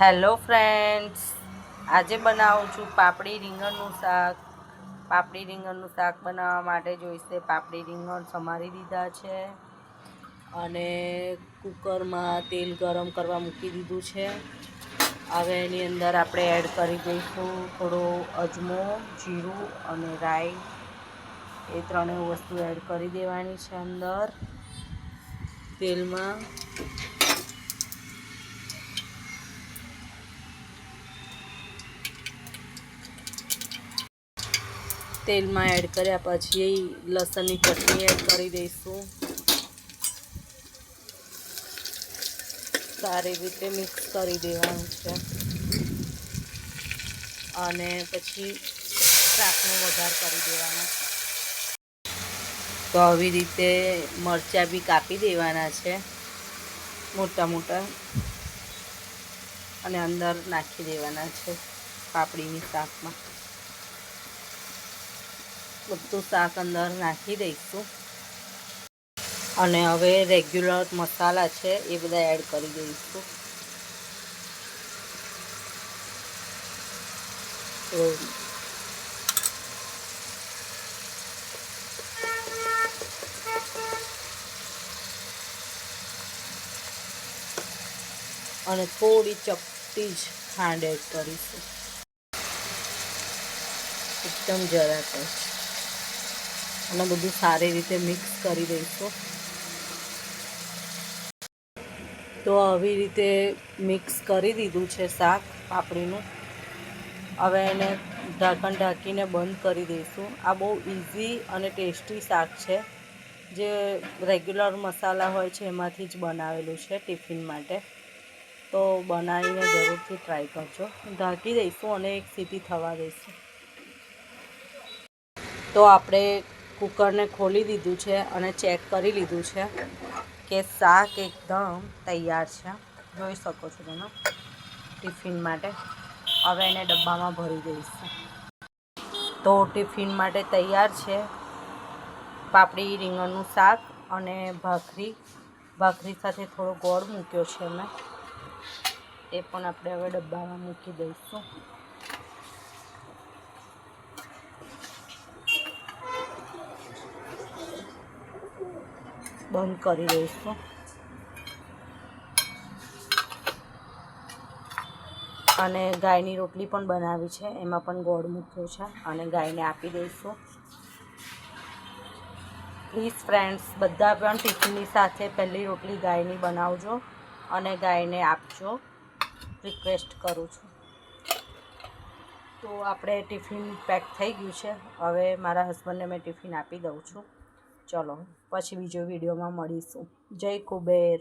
Hello friends, આજે બનાવું છું પાપડી રીંગણનું શાક. પાપડી રીંગણનું શાક બનાવવા માટે જોઈશે પાપડી રીંગણ સમારી દીધા છે અને કુકરમાં તેલ ગરમ કરવા મૂકી દીધું છે. હવે એની અંદર આપણે એડ કરી દઈશું થોડો અજમો, જીરું અને રાઈ. એ ત્રણેય વસ્તુ એડ કરી દેવાની છે અંદર તેલમાં. તેલમાં એડ કર્યા પછી લસણની ચટણી એડ કરી દઈશું. સારી રીતે મિક્સ કરી દેવાનું છે અને પછી શાકનો વઘાર કરી દેવાનો. તો આવી રીતે મરચાં બી કાપી દેવાના છે મોટા મોટા અને અંદર નાખી દેવાના છે પાપડીની શાકમાં. બધું શાક અંદર નાખી દઈશું અને હવે રેગ્યુલર મસાલા છે એ બધા એડ કરી દઈશું. અને થોડી ચપટી જ ખાંડ એડ કરીશું, એકદમ જરાક જ. અને બધું સારી રીતે મિક્સ કરી દઈશું. તો આવી રીતે મિક્સ કરી દીધું છે શાક પાપડીનું. હવે એને ઢાંકણ ઢાંકીને બંધ કરી દઈશું. આ બહુ ઇઝી અને ટેસ્ટી શાક છે, જે રેગ્યુલર મસાલા હોય છે એમાંથી જ બનાવેલું છે ટિફિન માટે. તો બનાવીને જરૂરથી ટ્રાય કરજો. ઢાંકી દઈશું અને એક સીટી થવા દઈશું. તો આપણે કુકરને ખોલી દીધું છે અને ચેક કરી લીધું છે કે શાક એકદમ તૈયાર છે. જોઈ શકો છો તમે ટિફિન માટે. હવે એને ડબ્બામાં ભરી દઈશું. તો ટિફિન માટે તૈયાર છે પાપડી રીંગણનું શાક અને ભાખરી. ભાખરી સાથે થોડો ગોળ મૂક્યો છે મેં. એ પણ આપણે હવે ડબ્બામાં મૂકી દઈશું. બંધ કરી દઈશું અને ગાયની રોટલી પણ બનાવી છે, એમાં પણ ગોળ મૂક્યો છે અને ગાયને આપી દઈશું. પ્લીઝ ફ્રેન્ડ્સ, બધા પણ ટિફિનની સાથે પહેલી રોટલી ગાયની બનાવજો અને ગાયને આપજો, રિક્વેસ્ટ કરું છું. તો આપણે ટિફિન પેક થઈ ગયું છે. હવે મારા હસબન્ડને મેં ટિફિન આપી દઉં છું. ચલો, પછી બીજો વિડીયોમાં મળીશું. જય કુબેર.